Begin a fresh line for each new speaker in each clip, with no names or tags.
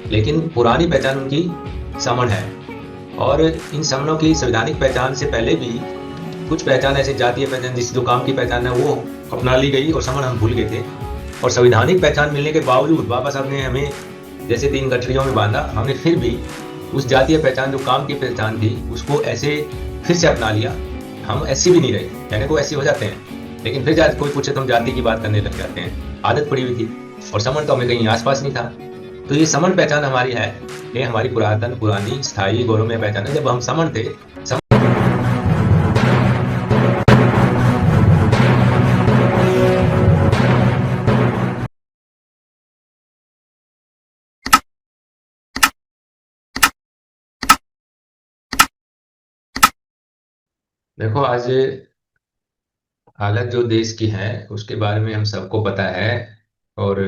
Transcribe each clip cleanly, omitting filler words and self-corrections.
लेकिन पुरानी पहचान उनकी समण है। और इन समणों की संवैधानिक पहचान से पहले भी कुछ पहचान ऐसे जातीय पहचान जिस जो काम की पहचान है वो अपना ली गई और समण हम भूल गए थे। और संवैधानिक पहचान मिलने के बावजूद बाबा साहब ने हमें जैसे तीन गठरियों में बांधा, हमने फिर भी उस जातीय पहचान जो काम की पहचान थी उसको ऐसे फिर से अपना लिया। हम ऐसी भी नहीं रहे, कहने को ऐसी हो जाते हैं, लेकिन फिर कोई पूछे तो हम जाति की बात करने लग जाते हैं। आदत पड़ी हुई थी और समण तो हमें कहीं आसपास नहीं था। तो ये समण पहचान हमारी है, ये हमारी पुरातन पुरानी स्थायी गौरवमय पहचान है। जब हम समण थे देखो आज हालत जो देश की है उसके बारे में हम सबको पता है। और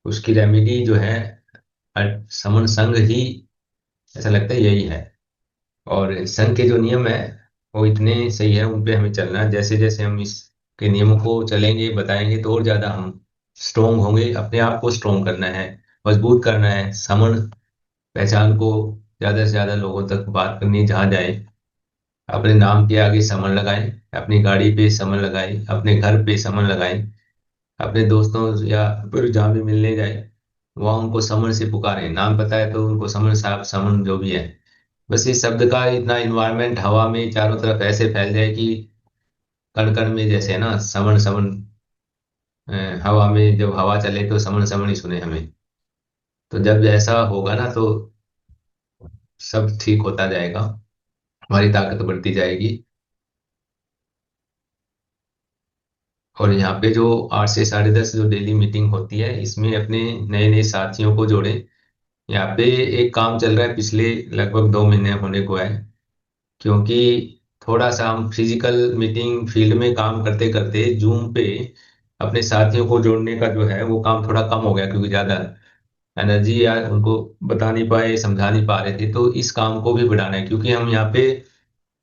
उसकी रेमेडी जो है समन संघ ही, ऐसा लगता है यही है। और संघ के जो नियम है वो इतने सही है, उन पे हमें चलना है। जैसे जैसे हम इसके नियमों को चलेंगे बताएंगे तो और ज्यादा हम स्ट्रोंग होंगे। अपने आप को स्ट्रोंग करना है, मजबूत करना है। समन पहचान को ज्यादा से ज्यादा लोगों तक बात करनी है। जहाँ जाए अपने नाम के आगे समन लगाएं, अपनी गाड़ी पे समन लगाएं, अपने घर पे समन लगाएं, अपने दोस्तों या फिर जहाँ भी मिलने जाए वहाँ उनको समन से पुकारें। नाम पता है तो उनको समन साहब, समन जो भी है। बस इस शब्द का इतना इन्वायरमेंट हवा में चारों तरफ ऐसे फैल जाए कि कण कण में जैसे है ना समन समन। अ, हवा में जब हवा चले तो समन समन ही सुने हमें। तो जब ऐसा होगा ना तो सब ठीक होता जाएगा, हमारी ताकत बढ़ती जाएगी। और यहाँ पे जो 8 से 10:30 जो डेली मीटिंग होती है इसमें अपने नए नए साथियों को जोड़ें। यहाँ पे एक काम चल रहा है, पिछले लगभग 2 महीने होने को है। क्योंकि थोड़ा सा हम फिजिकल मीटिंग फील्ड में काम करते करते जूम पे अपने साथियों को जोड़ने का जो है वो काम थोड़ा कम हो गया, क्योंकि ज्यादा एनर्जी या उनको बता नहीं पाए, समझा नहीं पा रहे थे। तो इस काम को भी बढ़ाना है, क्योंकि हम यहाँ पे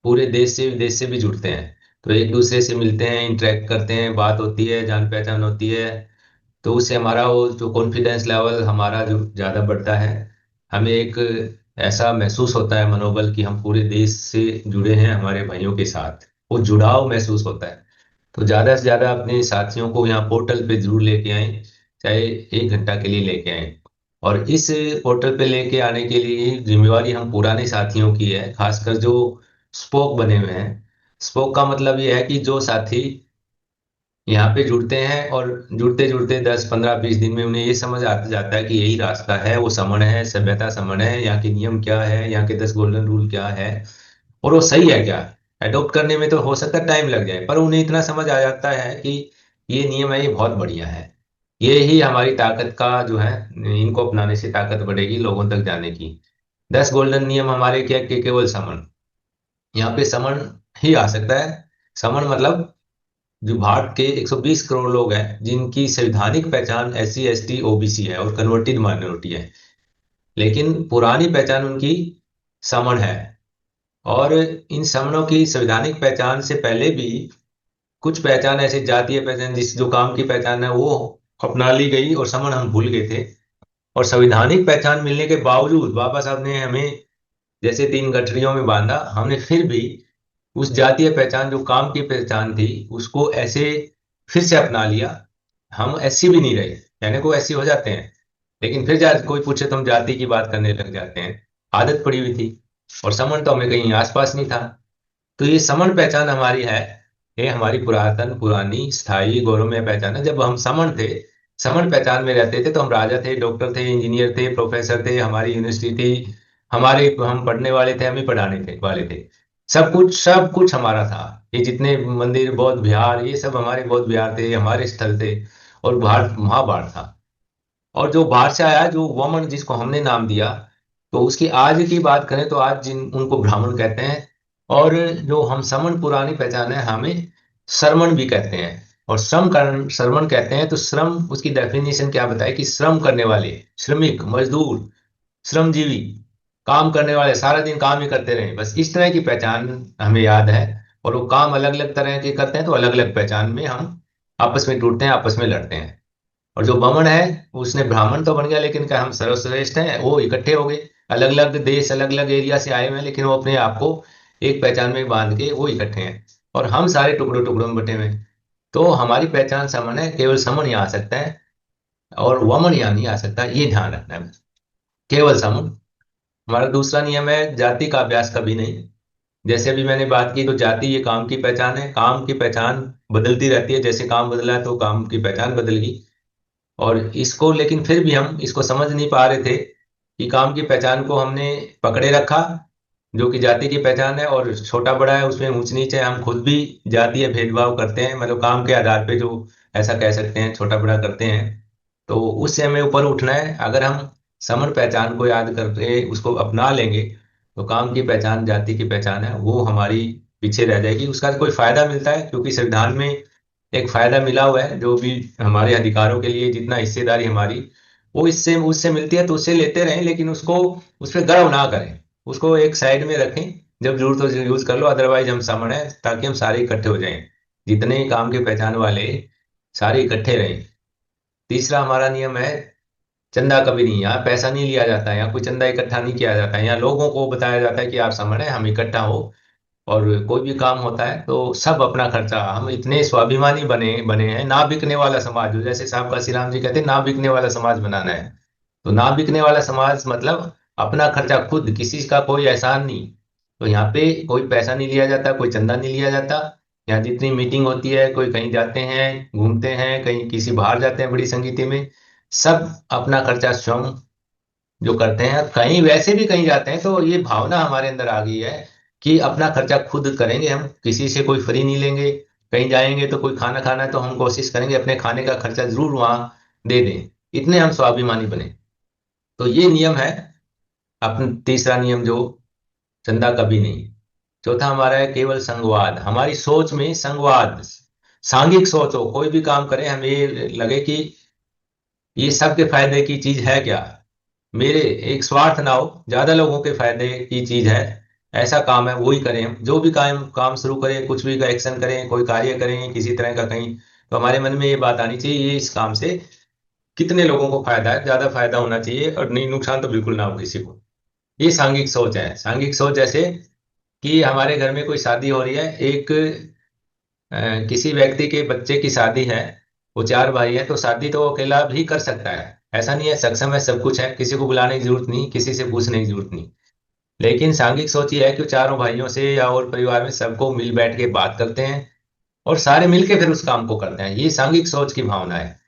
पूरे देश से विदेश से भी जुड़ते हैं। तो एक दूसरे से मिलते हैं, इंटरेक्ट करते हैं, बात होती है, जान पहचान होती है। तो उससे हमारा वो जो कॉन्फिडेंस लेवल हमारा जो ज़्यादा बढ़ता है। हमें एक ऐसा महसूस होता है मनोबल कि हम पूरे देश से जुड़े हैं हमारे भाइयों के साथ, वो जुड़ाव महसूस होता है। तो ज़्यादा से ज़्यादा अपने साथियों को यहाँ पोर्टल पे जरूर लेके आए, चाहे 1 घंटा के लिए लेके आए। और इस पोर्टल पे लेके आने के लिए जिम्मेवारी हम पुराने साथियों की है, खासकर जो स्पोक बने हुए हैं। स्पोक का मतलब ये है कि जो साथी यहाँ पे जुड़ते हैं और जुड़ते जुड़ते 10 15 20 दिन में उन्हें ये समझ आ जाता है कि यही रास्ता है, वो समण है, सभ्यता समण है, यहाँ के नियम क्या है, यहाँ के 10 गोल्डन रूल क्या है और वो सही है क्या। अडॉप्ट करने में तो हो सकता है टाइम लग जाए, पर उन्हें इतना समझ आ जाता है कि ये नियम है, ये बहुत बढ़िया है। ये ही हमारी ताकत का जो है, इनको अपनाने से ताकत बढ़ेगी लोगों तक जाने की। 10 गोल्डन नियम हमारे क्या के केवल समण, यहाँ पे समण ही आ सकता है। समण मतलब जो भारत के 120 करोड़ लोग हैं जिनकी संवैधानिक पहचान SC ST OBC है और कन्वर्टेड माइनॉरिटी है, लेकिन पुरानी पहचान उनकी समण है। और इन समणों की संवैधानिक पहचान से पहले भी कुछ पहचान ऐसे जातीय पहचान जिस जो काम की पहचान है वो अपना ली गई और समण हम भूल गए थे। और संवैधानिक पहचान मिलने के बावजूद बाबा साहब ने हमें जैसे तीन गठरियों में बांधा, हमने फिर भी उस जातीय पहचान जो काम की पहचान थी उसको ऐसे फिर से अपना लिया। हम ऐसी भी नहीं रहे, कहने को ऐसी हो जाते हैं, लेकिन फिर कोई पूछे तो हम जाति की बात करने लग जाते हैं। आदत पड़ी हुई थी और समण तो हमें कहीं आसपास नहीं था। तो ये समण पहचान हमारी है, ये हमारी पुरातन पुरानी स्थायी गौरवमय पहचान है। जब हम समण थे, समण पहचान में रहते थे तो हम राजा थे, डॉक्टर थे, इंजीनियर थे, प्रोफेसर थे, हमारी यूनिवर्सिटी थी, हमारे हम पढ़ने वाले थे, हम ही पढ़ाने थे वाले थे। सब कुछ हमारा था। ये जितने मंदिर, बौद्ध विहार, ये सब हमारे बौद्ध विहार थे, हमारे स्थल थे। और भारत महाभारत था। और जो बाहर से आया जो वमन जिसको हमने नाम दिया, तो उसकी आज की बात करें तो आज जिन उनको ब्राह्मण कहते हैं। और जो हम समन पुरानी पहचान है, हमें श्रमण भी कहते हैं। और श्रम कारण श्रमण कहते हैं, तो श्रम उसकी डेफिनेशन क्या बताए कि श्रम करने वाले, श्रमिक, मजदूर, श्रमजीवी, काम करने वाले, सारा दिन काम ही करते रहे, बस इस तरह की पहचान हमें याद है। और वो काम अलग अलग तरह के करते हैं तो अलग अलग पहचान में हम आपस में टूटते हैं, आपस में लड़ते हैं। और जो बमन है उसने ब्राह्मण तो बन गया, लेकिन क्या हम सर्वश्रेष्ठ हैं, वो इकट्ठे हो गए। अलग अलग देश अलग अलग एरिया से आए हुए हैं, लेकिन वो अपने आप को एक पहचान में बांध के वो इकट्ठे हैं। और हम सारे टुकड़ों टुकड़ों में बटे हुए हैं। तो हमारी पहचान समन है, केवल समन ही आ सकता है, और वमन यहाँ नहीं आ सकता, ये ध्यान रखना है। केवल समन। हमारा दूसरा नियम है, जाति का अभ्यास कभी नहीं। जैसे अभी मैंने बात की, तो जाति ये काम की पहचान है, काम की पहचान बदलती रहती है, जैसे काम बदला है तो काम की पहचान बदल गई। और इसको लेकिन फिर भी हम इसको समझ नहीं पा रहे थे कि काम की पहचान को हमने पकड़े रखा, जो कि जाति की पहचान है, और छोटा बड़ा है उसमें ऊंच नीच है, हम खुद भी जातीय भेदभाव करते हैं, मतलब काम के आधार पे जो ऐसा कह सकते हैं छोटा बड़ा करते हैं। तो उससे हमें ऊपर उठना है। अगर हम समन पहचान को याद करके उसको अपना लेंगे, तो काम की पहचान जाति की पहचान है वो हमारी पीछे रह जाएगी। उसका कोई फायदा मिलता है, क्योंकि संविधान में एक फायदा मिला हुआ है, जो भी हमारे अधिकारों के लिए जितना हिस्सेदारी हमारी वो इससे उससे मिलती है, तो उससे लेते रहें, लेकिन उसको उस पर गर्व ना करें। उसको एक साइड में रखें, जब जरूरत हो यूज कर लो, अदरवाइज हम समण है, ताकि हम सारे इकट्ठे हो जाएं, जितने काम के पहचान वाले सारे इकट्ठे रहें। तीसरा हमारा नियम है, चंदा कभी नहीं, यहाँ पैसा नहीं लिया जाता है, यहाँ कोई चंदा इकट्ठा नहीं किया जाता है, यहाँ लोगों को बताया जाता है कि आप समण है, हम इकट्ठा हो। और कोई भी काम होता है तो सब अपना खर्चा, हम इतने स्वाभिमानी बने बने हैं, ना बिकने वाला समाज, जो जैसे साहब काशी राम जी कहते हैं, ना बिकने वाला समाज बनाना है। तो ना बिकने वाला समाज मतलब अपना खर्चा खुद, किसी का कोई एहसान नहीं। तो यहाँ पे कोई पैसा नहीं लिया जाता, कोई चंदा नहीं लिया जाता। यहाँ जितनी मीटिंग होती है, कोई कहीं जाते हैं घूमते हैं, कहीं किसी बाहर जाते हैं बड़ी संगीति में, सब अपना खर्चा स्वयं जो करते हैं। कहीं वैसे भी कहीं जाते हैं तो ये भावना हमारे अंदर आ गई है कि अपना खर्चा खुद करेंगे, हम किसी से कोई फ्री नहीं लेंगे। कहीं जाएंगे तो कोई खाना खाना है तो हम कोशिश करेंगे अपने खाने का खर्चा जरूर वहां दे दें, इतने हम स्वाभिमानी बने। तो ये नियम है अपना तीसरा नियम, जो चंदा कभी नहीं। चौथा हमारा है केवल संगवाद, हमारी सोच में संगवाद, सांघिक सोच हो, कोई भी काम करें हमें ये लगे कि ये सबके फायदे की चीज है क्या, मेरे एक स्वार्थ ना हो, ज्यादा लोगों के फायदे की चीज है, ऐसा काम है वही करें हम। जो भी काम काम शुरू करें, कुछ भी का एक्शन करें, कोई कार्य करें किसी तरह का कहीं, तो हमारे मन में ये बात आनी चाहिए, ये इस काम से कितने लोगों को फायदा है, ज्यादा फायदा होना चाहिए, और नहीं नुकसान तो बिल्कुल ना हो किसी को। ये सांघिक सोच है। सांघिक सोच जैसे कि हमारे घर में कोई शादी हो रही है, एक किसी व्यक्ति के बच्चे की शादी है, वो चार भाई है, तो शादी तो वो अकेला भी कर सकता है, ऐसा नहीं है, सक्षम है, सब कुछ है, किसी को बुलाने की जरूरत नहीं, किसी से पूछने की जरूरत नहीं। लेकिन सांघिक सोच ये है कि वो चारों भाइयों से या और परिवार में सबको मिल बैठ के बात करते हैं, और सारे मिलके फिर उस काम को करते हैं। ये सांघिक सोच की भावना है।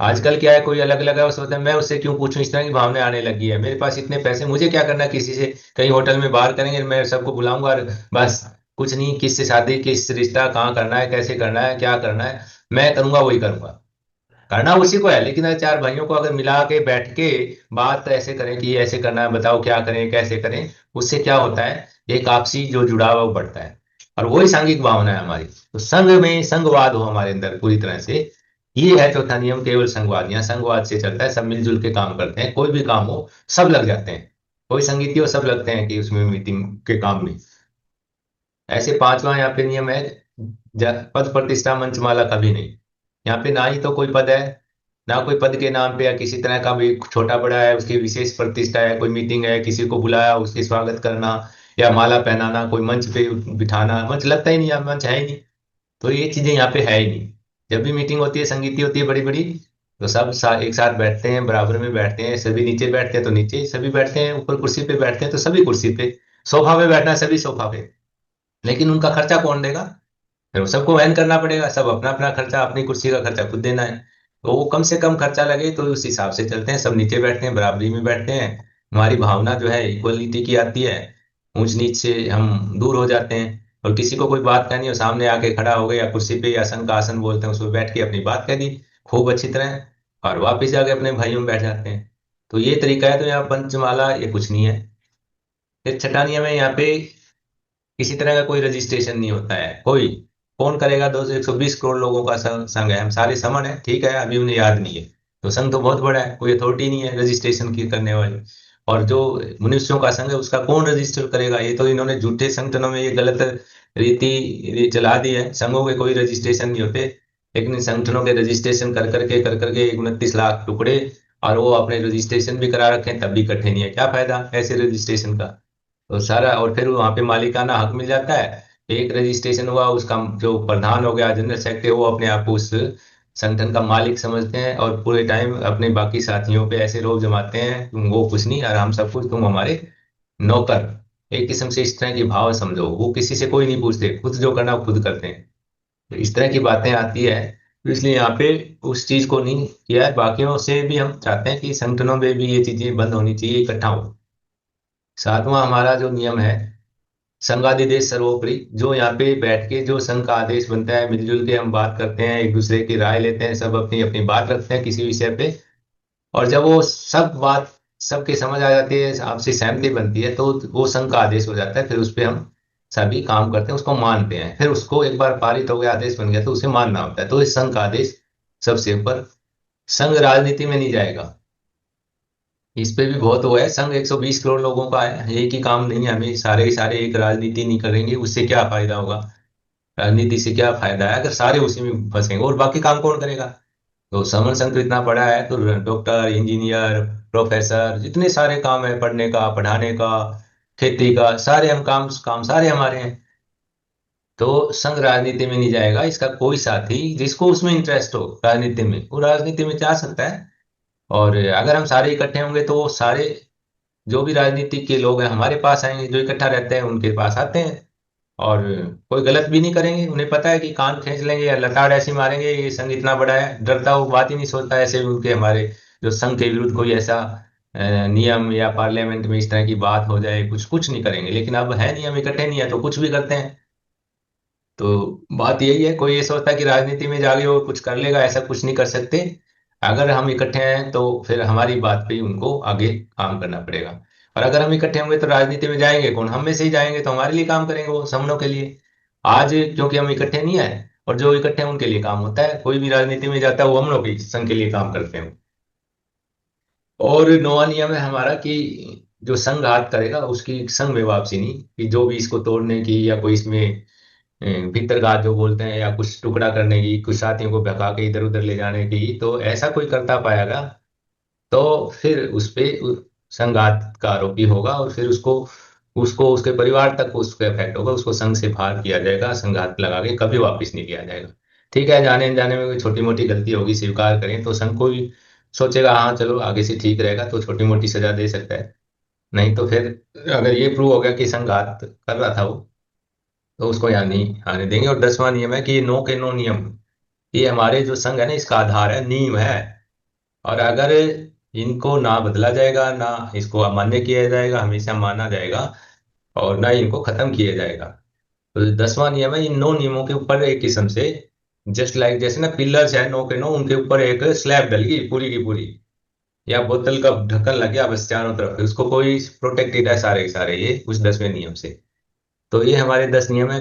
आजकल क्या है, कोई अलग अलग है, वो सोचता है मैं उससे क्यों पूछूं, इस तरह की भावना आने लगी है, मेरे पास इतने पैसे, मुझे क्या करना है किसी से, कहीं होटल में बाहर करेंगे मैं सबको बुलाऊंगा और बस, कुछ नहीं, किससे शादी, किस रिश्ता कहाँ करना है, कैसे करना है, क्या करना है, मैं करूंगा वही करूंगा। करना उसी को है, लेकिन अगर चार भाइयों को अगर मिला के बैठ के बात ऐसे करें कि ऐसे करना है, बताओ क्या करें कैसे करें, उससे क्या होता है, एक आपसी जो जुड़ाव है वो बढ़ता है। और वही सांघिक भावना है हमारी। तो संघ में संघवाद हो हमारे अंदर पूरी तरह से, ये है चौथा नियम, केवल संघवाद। यहाँ संघवाद से चलता है, सब मिलजुल के काम करते हैं, कोई भी काम हो सब लग जाते हैं, कोई संगीति हो सब लगते हैं कि उसमें मीटिंग के काम में। ऐसे पांचवा यहाँ पे नियम है, पद प्रतिष्ठा मंचमाला कभी नहीं। यहाँ पे ना ही तो कोई पद है, ना कोई पद के नाम पे या किसी तरह का भी छोटा बड़ा है उसकी विशेष प्रतिष्ठा है, कोई मीटिंग है किसी को बुलाया उसके स्वागत करना, या माला पहनाना, कोई मंच पे बिठाना, मंच लगता ही नहीं, या मंच है ही नहीं। तो ये चीजें यहाँ पे है ही नहीं। जब भी मीटिंग होती है, संगीति होती है बड़ी बड़ी, तो सब एक साथ बैठते हैं, बराबर में बैठते हैं, सभी नीचे बैठते हैं तो नीचे, सभी बैठते हैं ऊपर कुर्सी पे बैठते हैं तो सभी कुर्सी पे, सोफा पे बैठना है सभी सोफा पे। लेकिन उनका खर्चा कौन देगा, फिर वो सबको वहन करना पड़ेगा, सब अपना अपना खर्चा, अपनी कुर्सी का खर्चा खुद देना है। तो वो कम से कम खर्चा लगे, तो उस हिसाब से चलते हैं, सब नीचे बैठते हैं, बराबरी में बैठते हैं। हमारी भावना जो है इक्वलिटी की आती है, ऊंच नीच से हम दूर हो जाते हैं। और किसी को कोई बात करनी हो, सामने आके खड़ा हो गए, या कुर्सी पे आसन का आसन बोलते हैं, उस पर बैठ के अपनी बात कह दी खूब अच्छी तरह, और वापिस जाके अपने भाइयों में बैठ जाते हैं। तो ये तरीका है। तो यहाँ पंचमाला ये कुछ नहीं है। फिर छठा नियम है, यहाँ पे किसी तरह का कोई रजिस्ट्रेशन नहीं होता है। कोई कौन करेगा, 200 120 करोड़ लोगों का संघ है, हम सारे समन है, ठीक है, अभी उन्हें याद नहीं है। तो संघ तो बहुत बड़ा है, कोई अथॉरिटी नहीं है रजिस्ट्रेशन की करने वाली। और जो मनुष्यों का संघ है उसका कौन रजिस्टर करेगा, ये तो इन्होंने झूठे संगठनों में ये गलत रीति चला दी है, संघों के कोई रजिस्ट्रेशन नहीं होते। लेकिन इन संगठनों के रजिस्ट्रेशन कर करके 29 लाख टुकड़े, और वो अपने रजिस्ट्रेशन भी करा रखे हैं, तब भी इकट्ठे नहीं है। क्या फायदा ऐसे रजिस्ट्रेशन का? तो सारा, और फिर वहां पे मालिकाना हक मिल जाता है। एक रजिस्ट्रेशन हुआ, उसका जो प्रधान हो गया, जनरल सेक्रेटरी, वो अपने आप को उस संगठन का मालिक समझते हैं, और पूरे टाइम अपने बाकी साथियों पे ऐसे रोब जमाते हैं, तुम वो कुछ नहीं और हम सब कुछ, तुम हमारे नौकर। एक किस्म से इस तरह की भाव समझो, वो किसी से कोई नहीं पूछते, खुद जो करना वो खुद करते हैं। तो इस तरह की बातें आती है। तो इसलिए यहाँ पे उस चीज को नहीं किया है। बाकियों से भी हम चाहते हैं कि संगठनों में भी ये चीजें बंद होनी चाहिए, इकट्ठा हो। सातवां हमारा जो नियम है, संघाधिदेश सर्वोपरि। जो यहाँ पे बैठ के जो संघ का आदेश बनता है, मिलजुल के हम बात करते हैं, एक दूसरे की राय लेते हैं, सब अपनी अपनी बात रखते हैं किसी विषय पे। और जब वो सब बात सबके समझ आ जाती है, आपसी सहमति बनती है, तो वो संघ का आदेश हो जाता है। फिर उस पे हम सभी काम करते हैं, उसको मानते हैं। फिर उसको एक बार पारित हो गया, आदेश बन गया, तो उसे मानना होता है। तो इस संघ का आदेश सबसे ऊपर। संघ राजनीति में नहीं जाएगा। इस पे भी बहुत वो है, संघ 120 करोड़ लोगों का है, एक ही काम नहीं है। हमें सारे के सारे एक राजनीति नहीं करेंगे, उससे क्या फायदा होगा? राजनीति से क्या फायदा है अगर सारे उसी में फंसेंगे, और बाकी काम कौन करेगा? तो समर संघ तो इतना बड़ा है, तो डॉक्टर, इंजीनियर, प्रोफेसर, जितने सारे काम है, पढ़ने का, पढ़ाने का, खेती का, सारे हम काम काम सारे हमारे हैं। तो संघ राजनीति में नहीं जाएगा। इसका कोई साथी जिसको उसमें इंटरेस्ट हो राजनीति में, वो राजनीति में जा सकता है। और अगर हम सारे इकट्ठे होंगे, तो वो सारे जो भी राजनीति के लोग हैं हमारे पास आएंगे, जो इकट्ठा रहते हैं उनके पास आते हैं। और कोई गलत भी नहीं करेंगे। उन्हें पता है कि कान खींच लेंगे या लताड़ ऐसी मारेंगे, ये संघ इतना बड़ा है, डरता वो बात ही नहीं सोचता ऐसे उनके हमारे जो संघ के विरुद्ध कोई ऐसा नियम या पार्लियामेंट में इस तरह की बात हो जाए, कुछ कुछ नहीं करेंगे। लेकिन अब है नियम, इकट्ठे नहीं है तो कुछ भी करते हैं। तो बात यही है, कोई ये सोचता है कि राजनीति में जाके वो कुछ कर लेगा, ऐसा कुछ नहीं कर सकते। अगर हम इकट्ठे हैं तो फिर हमारी बात पे ही उनको आगे काम करना पड़ेगा। और अगर हम इकट्ठे होंगे तो राजनीति में जाएंगे कौन? हम में से ही जाएंगे, तो हमारे लिए काम करेंगे वो, समनों के लिए। आज क्योंकि हम इकट्ठे नहीं है, और जो इकट्ठे हैं उनके लिए काम होता है। कोई भी राजनीति में जाता है वो हम लोग के संघ के लिए काम करते हैं। और नौवा नियम है हमारा कि जो संघ हाथ करेगा उसकी संघ में वापसी नहीं, कि जो भी इसको तोड़ने की या कोई इसमें भीतरघात जो बोलते हैं, या कुछ टुकड़ा करने की, कुछ साथियों को भगा के इधर उधर ले जाने की, तो ऐसा कोई करता पाएगा तो फिर उस पे संघात का आरोपी होगा। और फिर उसको उसको उसके परिवार तक उसका इफेक्ट होगा, उसको संघ से बाहर किया जाएगा, संघात लगा के कभी वापस नहीं किया जाएगा। ठीक है, जाने अनजाने में कोई छोटी मोटी गलती होगी, स्वीकार करें, तो संघ को भी सोचेगा हाँ चलो आगे से ठीक रहेगा, तो छोटी मोटी सजा दे सकता है। नहीं तो फिर अगर ये प्रूव हो गया कि संघात कर रहा था वो, तो उसको यहाँ नहीं आने देंगे। और 10वां नियम है कि ये नो के नो नियम। ये हमारे जो संघ है ना, इसका आधार है, नींव है। और अगर इनको ना बदला जाएगा, ना इसको अमान्य किया जाएगा, हमेशा माना जाएगा, और ना ही इनको खत्म किया जाएगा। तो 10वां नियम है, इन 9 नियमों के ऊपर एक किस्म से जस्ट लाइक जैसे ना पिलर्स है, नो के नो, उनके ऊपर एक स्लैब डल गई पूरी की पूरी, या बोतल का ढक्कन लग गया बस चारों तरफ, उसको कोई प्रोटेक्टेड है सारे के सारे ये उस 10वें नियम से। तो ये हमारे 10 नियम है।